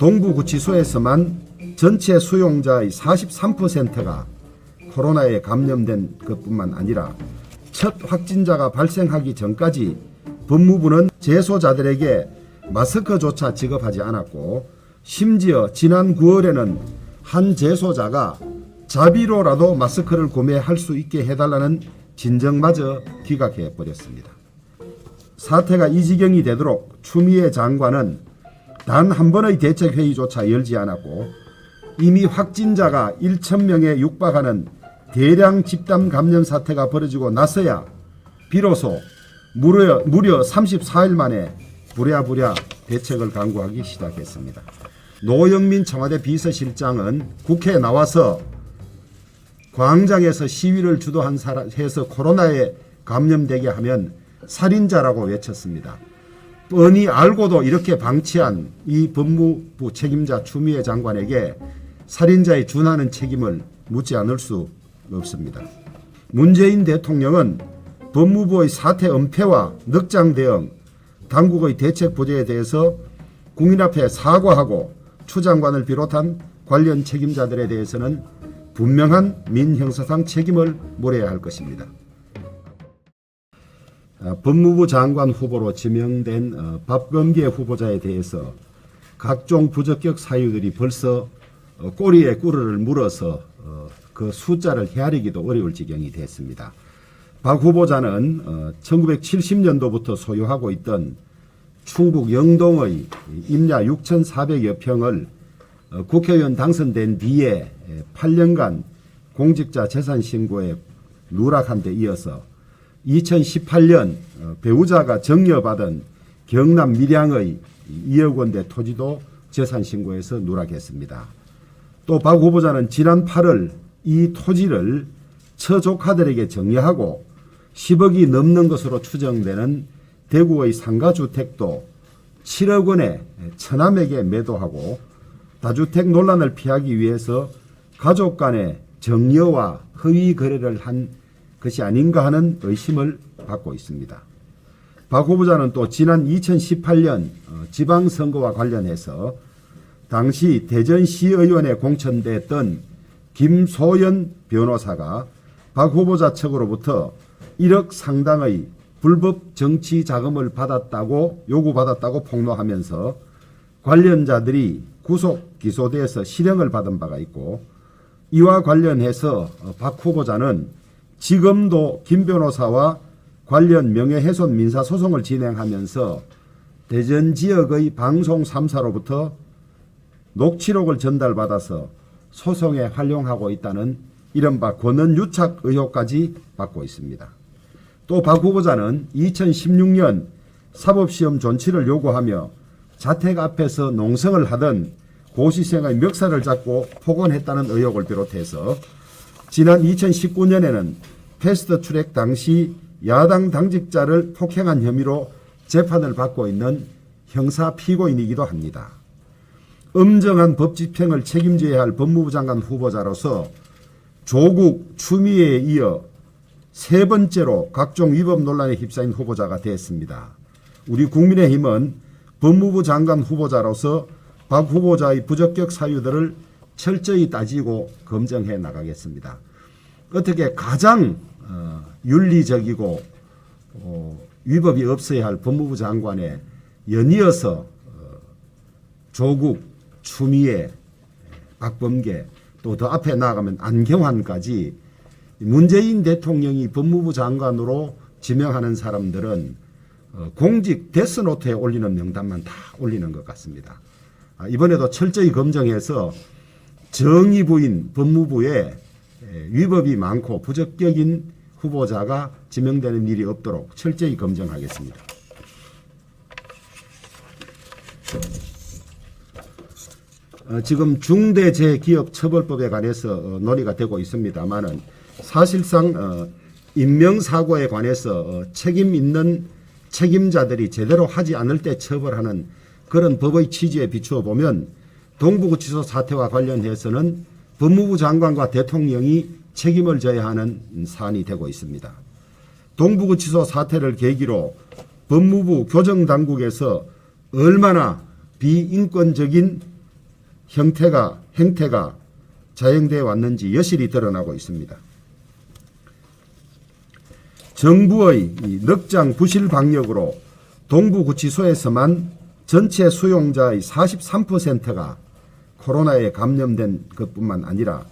동부구치소에서만 전체 수용자의 43%가 코로나에 감염된 것뿐만 아니라 첫 확진자가 발생하기 전까지 법무부는 재소자들에게 마스크조차 지급하지 않았고, 심지어 지난 9월에는 한 재소자가 자비로라도 마스크를 구매할 수 있게 해달라는 진정마저 기각해버렸습니다. 사태가 이 지경이 되도록 추미애 장관은 단 한 번의 대책회의조차 열지 않았고, 이미 확진자가 1,000명에 육박하는 대량 집단 감염 사태가 벌어지고 나서야 비로소 무려 34일 만에 부랴부랴 대책을 강구하기 시작했습니다. 노영민 청와대 비서실장은 국회에 나와서 광장에서 시위를 주도한 사람 해서 코로나에 감염되게 하면 살인자라고 외쳤습니다. 뻔히 알고도 이렇게 방치한 이 법무부 책임자 추미애 장관에게 살인자에 준하는 책임을 묻지 않을 수 없습니다. 문재인 대통령은 법무부의 사태 은폐와 늑장 대응, 당국의 대책 부재에 대해서 국민 앞에 사과하고 추 장관을 비롯한 관련 책임자들에 대해서는 분명한 민형사상 책임을 물어야 할 것입니다. 법무부 장관 후보로 지명된 박범계 후보자에 대해서 각종 부적격 사유들이 벌써 꼬리에 꿀을 물어서 그 숫자를 헤아리기도 어려울 지경이 됐습니다. 박 후보자는 1970년도부터 소유하고 있던 충북 영동의 임야 6,400여 평을 국회의원 당선된 뒤에 8년간 공직자 재산신고에 누락한 데 이어서 2018년 배우자가 정려받은 경남 밀양의 2억 원대 토지도 재산신고에서 누락했습니다. 또 박 후보자는 지난 8월 이 토지를 처조카들에게 정리하고 10억이 넘는 것으로 추정되는 대구의 상가주택도 7억 원에 처남에게 매도하고 다주택 논란을 피하기 위해서 가족 간의 정려와 허위 거래를 한 것이 아닌가 하는 의심을 받고 있습니다. 박 후보자는 또 지난 2018년 지방선거와 관련해서 당시 대전시의원에 공천됐던 김소연 변호사가 박 후보자 측으로부터 1억 상당의 불법 정치 자금을 요구받았다고 폭로하면서 관련자들이 구속 기소돼서 실형을 받은 바가 있고, 이와 관련해서 박 후보자는 지금도 김 변호사와 관련 명예훼손 민사소송을 진행하면서 대전 지역의 방송 3사로부터 녹취록을 전달받아서 소송에 활용하고 있다는 이른바 권한유착 의혹까지 받고 있습니다. 또 박 후보자는 2016년 사법시험 존치를 요구하며 자택 앞에서 농성을 하던 고시생의 멱살을 잡고 폭언했다는 의혹을 비롯해서 지난 2019년에는 패스트트랙 당시 야당 당직자를 폭행한 혐의로 재판을 받고 있는 형사 피고인이기도 합니다. 엄정한 법 집행을 책임져야 할 법무부 장관 후보자로서 조국, 추미애에 이어 세 번째로 각종 위법 논란에 휩싸인 후보자가 됐습니다. 우리 국민의힘은 법무부 장관 후보자로서 박 후보자의 부적격 사유들을 철저히 따지고 검증해 나가겠습니다. 어떻게 가장 윤리적이고 위법이 없어야 할 법무부 장관에 연이어서 조국, 추미애, 박범계, 또 더 앞에 나아가면 안경환까지 문재인 대통령이 법무부 장관으로 지명하는 사람들은 공직 데스노트에 올리는 명단만 다 올리는 것 같습니다. 이번에도 철저히 검증해서 정의부인 법무부에 위법이 많고 부적격인 후보자가 지명되는 일이 없도록 철저히 검증하겠습니다. 지금 중대재해기업처벌법에 관해서 논의가 되고 있습니다만은 사실상 인명사고에 관해서 책임 있는 책임자들이 제대로 하지 않을 때 처벌하는 그런 법의 취지에 비추어 보면 동부구치소 사태와 관련해서는 법무부 장관과 대통령이 책임을 져야 하는 사안이 되고 있습니다. 동부구치소 사태를 계기로 법무부 교정당국에서 얼마나 비인권적인 행태가 자행되어 왔는지 여실히 드러나고 있습니다. 정부의 넉장 부실 방역으로 동부구치소에서만 전체 수용자의 43%가 코로나에 감염된 것뿐만 아니라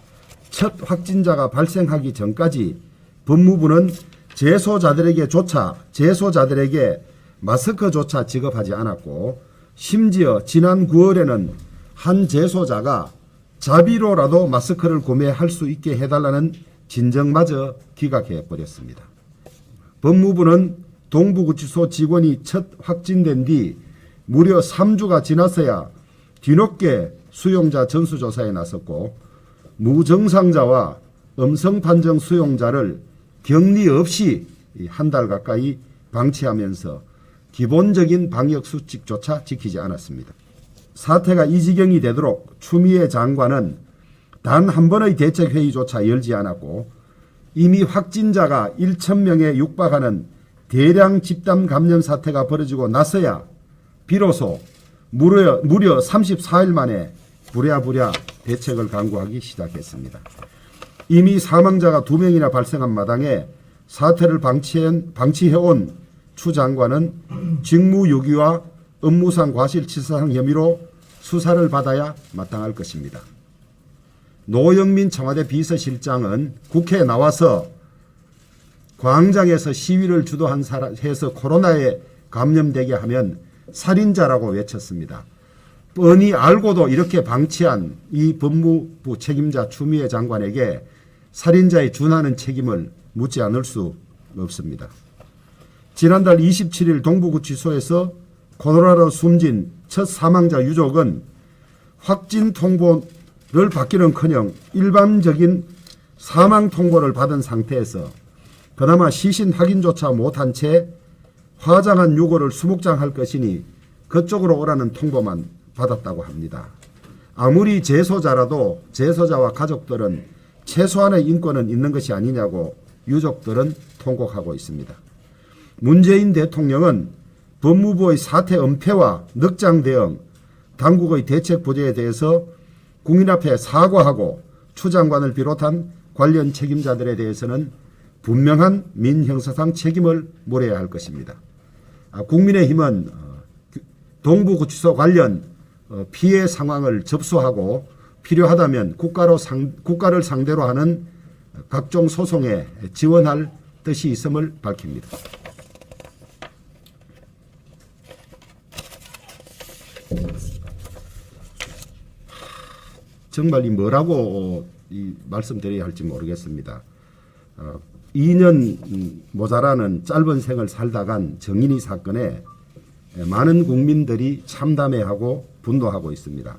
첫 확진자가 발생하기 전까지 법무부는 재소자들에게 마스크조차 지급하지 않았고, 심지어 지난 9월에는 한 재소자가 자비로라도 마스크를 구매할 수 있게 해달라는 진정마저 기각해버렸습니다. 법무부는 동부구치소 직원이 첫 확진된 뒤 무려 3주가 지나서야 뒤늦게 수용자 전수조사에 나섰고, 무증상자와 음성 판정 수용자를 격리 없이 한 달 가까이 방치하면서 기본적인 방역 수칙조차 지키지 않았습니다. 사태가 이 지경이 되도록 추미애 장관은 단 한 번의 대책회의조차 열지 않았고, 이미 확진자가 1,000명에 육박하는 대량 집단 감염 사태가 벌어지고 나서야 비로소 무려 34일 만에 부랴부랴 대책을 강구하기 시작했습니다. 이미 사망자가 2명이나 발생한 마당에 사태를 방치해온 추 장관은 직무유기와 업무상 과실치사상 혐의로 수사를 받아야 마땅할 것입니다. 노영민 청와대 비서실장은 국회에 나와서 광장에서 시위를 해서 코로나에 감염되게 하면 살인자라고 외쳤습니다. 뻔히 알고도 이렇게 방치한 이 법무부 책임자 추미애 장관에게 살인자에 준하는 책임을 묻지 않을 수 없습니다. 지난달 27일 동부구치소에서 코로나로 숨진 첫 사망자 유족은 확진 통보를 받기는커녕 일반적인 사망 통보를 받은 상태에서 그나마 시신 확인조차 못한 채 화장한 유골을 수목장할 것이니 그쪽으로 오라는 통보만 받았다고 합니다. 아무리 재소자라도 재소자와 가족들은 최소한의 인권은 있는 것이 아니냐고 유족들은 통곡하고 있습니다. 문재인 대통령은 법무부의 사태 은폐와 넉장 대응, 당국의 대책 부재에 대해서 국민 앞에 사과하고 추 장관을 비롯한 관련 책임자들에 대해서는 분명한 민형사상 책임을 물어야 할 것입니다. 국민의힘은 동부구치소 관련 피해 상황을 접수하고 필요하다면 국가를 상대로 하는 각종 소송에 지원할 뜻이 있음을 밝힙니다. 정말 뭐라고 말씀드려야 할지 모르겠습니다. 2년 모자라는 짧은 생을 살다간 정인이 사건에 많은 국민들이 참담해하고 분노하고 있습니다.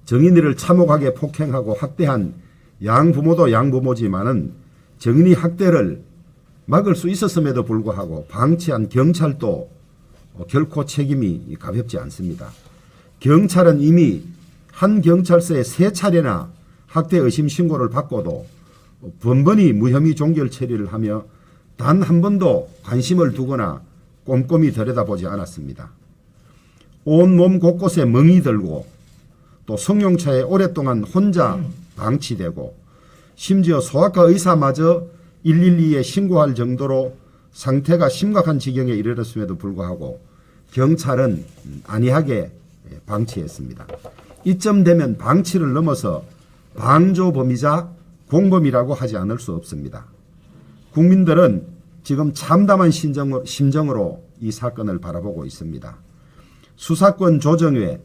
정인이를 참혹하게 폭행하고 학대한 양부모도 양부모지만은 정인이 학대를 막을 수 있었음에도 불구하고 방치한 경찰도 결코 책임이 가볍지 않습니다. 경찰은 이미 한 경찰서에 3차례나 학대 의심 신고를 받고도 번번이 무혐의 종결 처리를 하며 단 한 번도 관심을 두거나 꼼꼼히 들여다보지 않았습니다. 온몸 곳곳에 멍이 들고 또 성룡차에 오랫동안 혼자 방치되고 심지어 소아과 의사마저 112에 신고할 정도로 상태가 심각한 지경에 이르렀음에도 불구하고 경찰은 안이하게 방치했습니다. 이쯤 되면 방치를 넘어서 방조범이자 공범이라고 하지 않을 수 없습니다. 국민들은 지금 참담한 심정으로 이 사건을 바라보고 있습니다. 수사권 조정에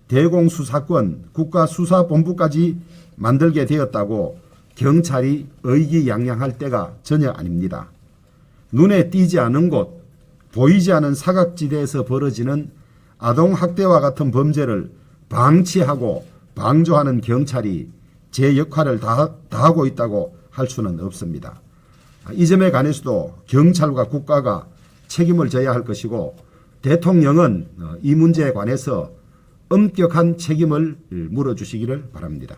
대공수사권 국가수사본부까지 만들게 되었다고 경찰이 의기양양할 때가 전혀 아닙니다. 눈에 띄지 않은 곳, 보이지 않은 사각지대에서 벌어지는 아동학대와 같은 범죄를 방치하고 방조하는 경찰이 제 역할을 다하고 있다고 할 수는 없습니다. 이 점에 관해서도 경찰과 국가가 책임을 져야 할 것이고 대통령은 이 문제에 관해서 엄격한 책임을 물어주시기를 바랍니다.